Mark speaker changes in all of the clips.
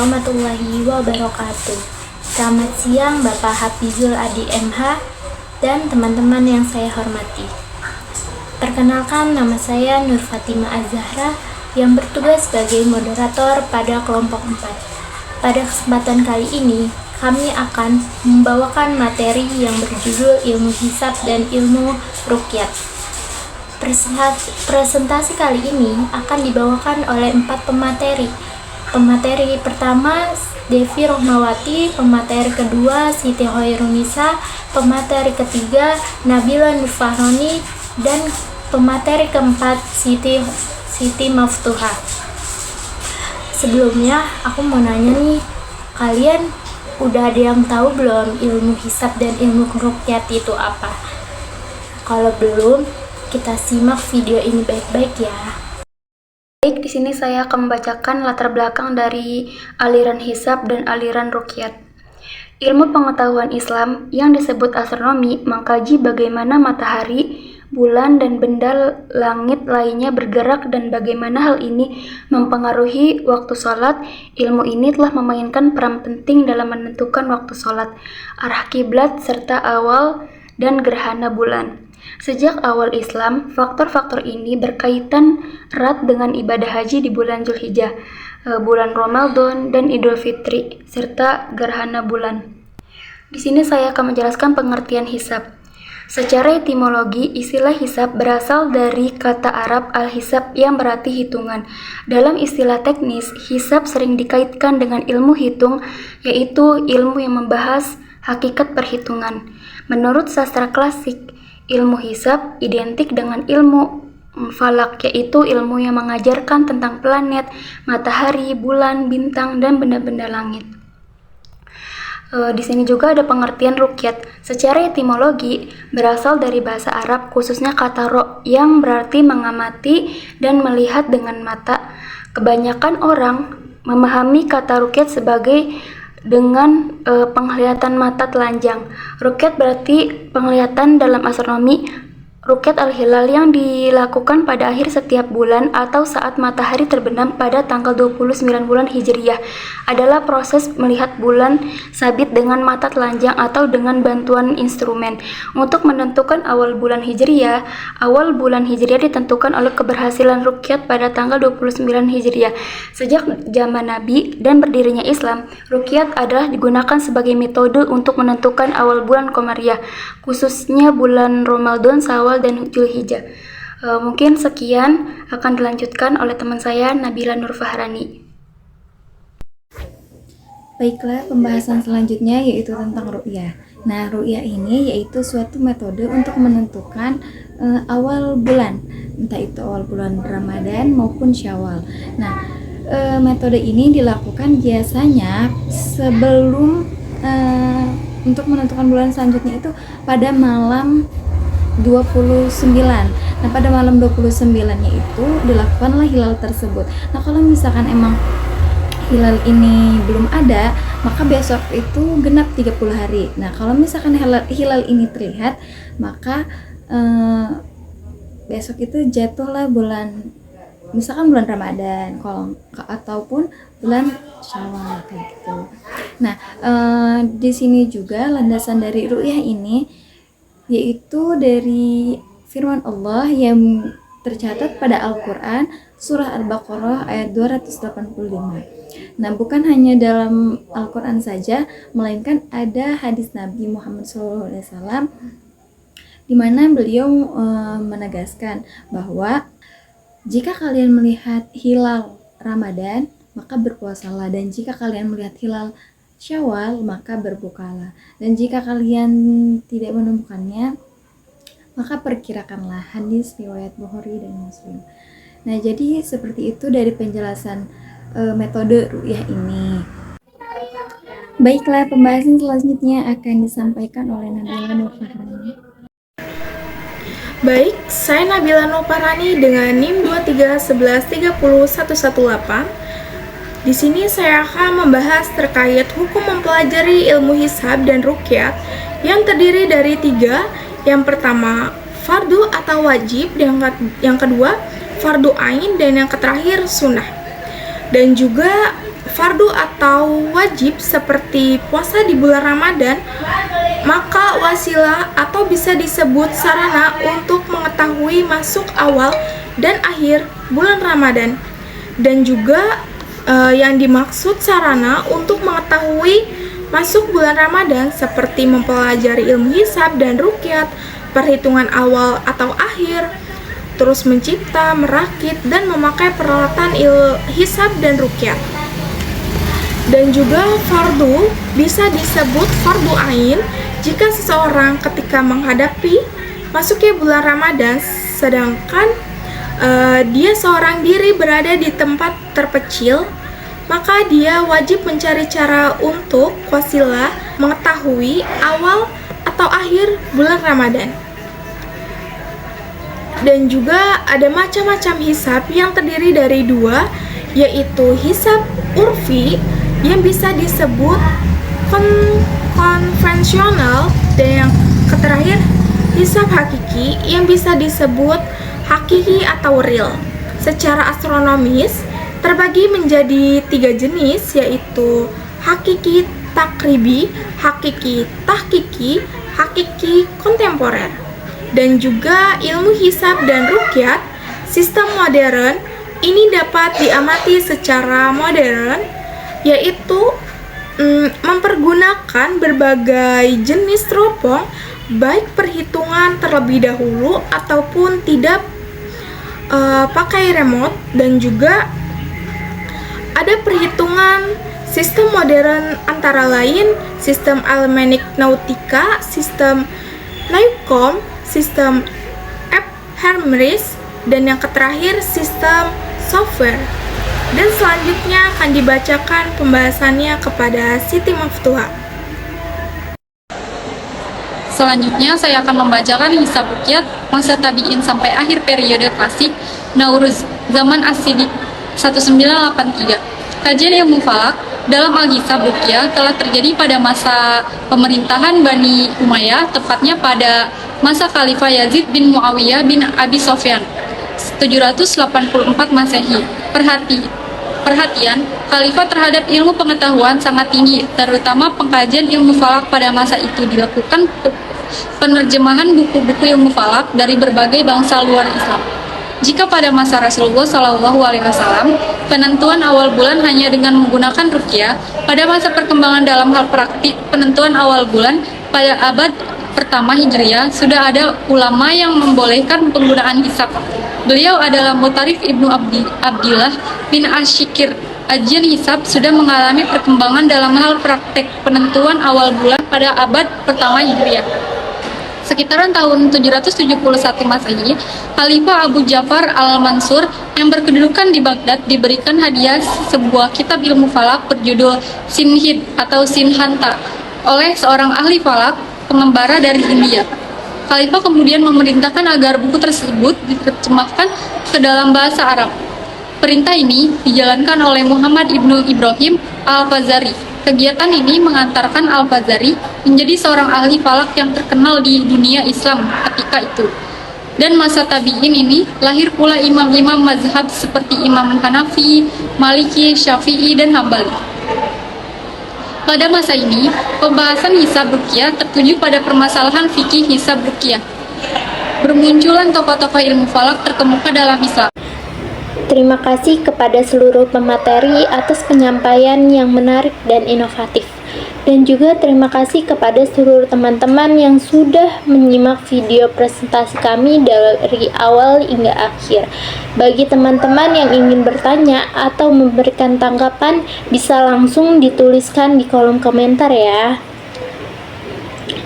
Speaker 1: warahmatullahi wabarakatuh. Selamat siang Bapak Hafizul Adi MH dan teman-teman yang saya hormati. Perkenalkan, nama saya Nur Fatimah Az-Zahra yang bertugas sebagai moderator pada kelompok 4. Pada kesempatan kali ini, kami akan membawakan materi yang berjudul Ilmu Hisab dan Ilmu Ruqyat. Presentasi kali ini akan dibawakan oleh 4 pemateri. Pemateri pertama Devi Rohmawati, pemateri kedua Siti Hoirunisa, pemateri ketiga Nabila Nur Fahroni, dan pemateri keempat Siti Maftuha. Sebelumnya aku mau nanya nih, kalian udah ada yang tahu belum ilmu hisab dan ilmu ruqyat itu apa? Kalau belum, kita simak video ini baik-baik ya. Baik, di sini saya akan membacakan latar belakang dari aliran hisab dan aliran ruqyat. Ilmu pengetahuan Islam yang disebut astronomi mengkaji bagaimana matahari, bulan, dan benda langit lainnya bergerak dan bagaimana hal ini mempengaruhi waktu sholat. Ilmu ini telah memainkan peran penting dalam menentukan waktu sholat, arah kiblat, serta awal dan gerhana bulan. Sejak awal Islam, faktor-faktor ini berkaitan erat dengan ibadah haji di bulan Zulhijjah, bulan Ramadan, dan Idul Fitri, serta gerhana bulan. Di sini saya akan menjelaskan pengertian hisab. Secara etimologi, istilah hisab berasal dari kata Arab al-hisab yang berarti hitungan. Dalam istilah teknis, hisab sering dikaitkan dengan ilmu hitung, yaitu ilmu yang membahas hakikat perhitungan. Menurut sastra klasik, ilmu hisab identik dengan ilmu falak, yaitu ilmu yang mengajarkan tentang planet, matahari, bulan, bintang, dan benda-benda langit. Di sini juga ada pengertian ruqyat. Secara etimologi berasal dari bahasa Arab, khususnya kata ro yang berarti mengamati dan melihat dengan mata. Kebanyakan orang memahami kata ruqyat sebagai dengan penglihatan mata telanjang. Ruqyat berarti penglihatan dalam astronomi. Ruqyat al-hilal yang dilakukan pada akhir setiap bulan atau saat matahari terbenam pada tanggal 29 bulan Hijriyah adalah proses melihat bulan sabit dengan mata telanjang atau dengan bantuan instrumen. Untuk menentukan awal bulan Hijriyah ditentukan oleh keberhasilan ruqyat pada tanggal 29 Hijriyah. Sejak zaman Nabi dan berdirinya Islam, ruqyat adalah digunakan sebagai metode untuk menentukan awal bulan Qamariyah, khususnya bulan Ramadan, Syawal, dan Zulhijjah. Mungkin sekian, akan dilanjutkan oleh teman saya Nabila Nur Fahrani.
Speaker 2: Baiklah, pembahasan selanjutnya yaitu tentang ru'yah. Nah, ru'yah ini yaitu suatu metode untuk menentukan awal bulan, entah itu awal bulan Ramadan maupun Syawal. Nah, metode ini dilakukan biasanya sebelum untuk menentukan bulan selanjutnya itu pada malam 29. Nah, pada malam 29-nya itu dilakukanlah hilal tersebut. Nah, kalau misalkan emang hilal ini belum ada, maka besok itu genap 30 hari. Nah, kalau misalkan hilal ini terlihat, maka besok itu jatuhlah bulan, misalkan bulan Ramadan ataupun bulan Syawal kayak gitu. Nah, di sini juga landasan dari ru'yah ini yaitu dari firman Allah yang tercatat pada Al-Quran surah Al-Baqarah ayat 285. Nah, bukan hanya dalam Al-Quran saja, melainkan ada hadis Nabi Muhammad SAW di mana beliau menegaskan bahwa jika kalian melihat hilal Ramadan, maka berpuasalah, dan jika kalian melihat hilal Syawal, maka berbukalah, dan jika kalian tidak menemukannya, maka perkirakanlah. Hadis riwayat Bukhari dan Muslim. Nah, jadi seperti itu dari penjelasan metode ru'yah ini. Baiklah, pembahasan selanjutnya akan disampaikan oleh Nabila Nur Fahrani.
Speaker 3: Baik, saya Nabila Nur Fahrani dengan NIM 2311301118. Di sini saya akan membahas terkait hukum mempelajari ilmu hisab dan ruqyat yang terdiri dari 3. Yang pertama, fardu atau wajib, yang kedua, fardu ain, dan yang terakhir sunnah. Dan juga fardu atau wajib seperti puasa di bulan Ramadan, maka wasilah atau bisa disebut sarana untuk mengetahui masuk awal dan akhir bulan Ramadan. Dan juga yang dimaksud sarana untuk mengetahui masuk bulan Ramadan seperti mempelajari ilmu hisab dan ruqyat, perhitungan awal atau akhir, terus mencipta, merakit, dan memakai peralatan hisab dan ruqyat. Dan juga fardu bisa disebut fardu ain jika seseorang ketika menghadapi masuknya bulan Ramadan sedangkan dia seorang diri berada di tempat terpencil, maka dia wajib mencari cara untuk wasilah mengetahui awal atau akhir bulan Ramadan. Dan juga ada macam-macam hisab yang terdiri dari dua, yaitu hisab urfi yang bisa disebut konvensional, dan yang terakhir hisab hakiki yang bisa disebut hakiki atau real. Secara astronomis terbagi menjadi 3 jenis, yaitu hakiki takribi, hakiki tahkiki, hakiki kontemporer. Dan juga ilmu hisab dan ruqyat sistem modern ini dapat diamati secara modern, yaitu mempergunakan berbagai jenis teropong, baik perhitungan terlebih dahulu ataupun tidak pakai remote. Dan juga ada perhitungan sistem modern antara lain sistem Almanik Nautica, sistem Newcomb, sistem Hermes, dan yang terakhir sistem software. Dan selanjutnya akan dibacakan pembahasannya kepada Siti Maftuha.
Speaker 4: Selanjutnya saya akan membacakan hisab ruqyat masa tabi'in sampai akhir periode klasik Nauruz zaman As-Siddiq 1983. Kajian ilmu falak dalam al-hisab ruqyah telah terjadi pada masa pemerintahan Bani Umayyah, tepatnya pada masa Khalifah Yazid bin Muawiyah bin Abi Sofyan 784 Masehi. Perhatian, Khalifah terhadap ilmu pengetahuan sangat tinggi, terutama pengkajian ilmu falak pada masa itu dilakukan penerjemahan buku-buku ilmu falak dari berbagai bangsa luar Islam. Jika pada masa Rasulullah SAW, penentuan awal bulan hanya dengan menggunakan ruqyah, pada masa perkembangan dalam hal praktik penentuan awal bulan pada abad pertama Hijriah sudah ada ulama yang membolehkan penggunaan hisab. Beliau adalah Mutarif Ibnu Abdillah bin Asyikir. Ajian hisab sudah mengalami perkembangan dalam hal praktek penentuan awal bulan pada abad pertama Hijriah. Sekitaran tahun 771 Masehi, Khalifah Abu Ja'far al-Mansur yang berkedudukan di Baghdad diberikan hadiah sebuah kitab ilmu falak berjudul Sinhid atau Sinhanta oleh seorang ahli falak pengembara dari India. Khalifah kemudian memerintahkan agar buku tersebut diterjemahkan ke dalam bahasa Arab. Perintah ini dijalankan oleh Muhammad ibnu Ibrahim al-Fazari. Kegiatan ini mengantarkan al-Fazari menjadi seorang ahli falak yang terkenal di dunia Islam ketika itu. Dan masa tabi'in ini lahir pula imam-imam mazhab seperti Imam Hanafi, Maliki, Syafi'i, dan Hambali. Pada masa ini, pembahasan hisab ruqyah tertuju pada permasalahan fikih hisab ruqyah. Bermunculan tokoh-tokoh ilmu falak terkemuka dalam Islam.
Speaker 1: Terima kasih kepada seluruh pemateri atas penyampaian yang menarik dan inovatif. Dan juga terima kasih kepada seluruh teman-teman yang sudah menyimak video presentasi kami dari awal hingga akhir. Bagi teman-teman yang ingin bertanya atau memberikan tanggapan, bisa langsung dituliskan di kolom komentar ya.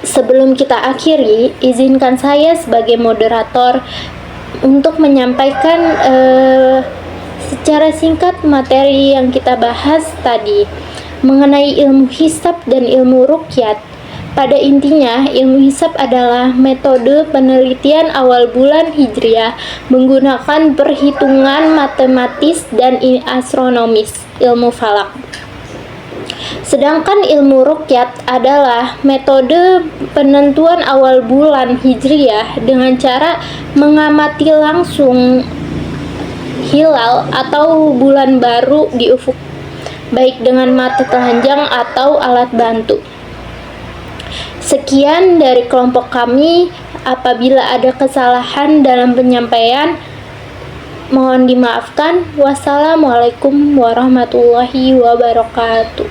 Speaker 1: Sebelum kita akhiri, izinkan saya sebagai moderator untuk menyampaikan secara singkat materi yang kita bahas tadi mengenai ilmu hisab dan ilmu ruqyat. Pada intinya, ilmu hisab adalah metode penelitian awal bulan Hijriah menggunakan perhitungan matematis dan astronomis, ilmu falak. Sedangkan ilmu ruqyat adalah metode penentuan awal bulan Hijriah dengan cara mengamati langsung hilal atau bulan baru di ufuk. baik dengan mata telanjang atau alat bantu. Sekian dari kelompok kami. Apabila ada kesalahan dalam penyampaian, mohon dimaafkan. Wassalamualaikum warahmatullahi wabarakatuh.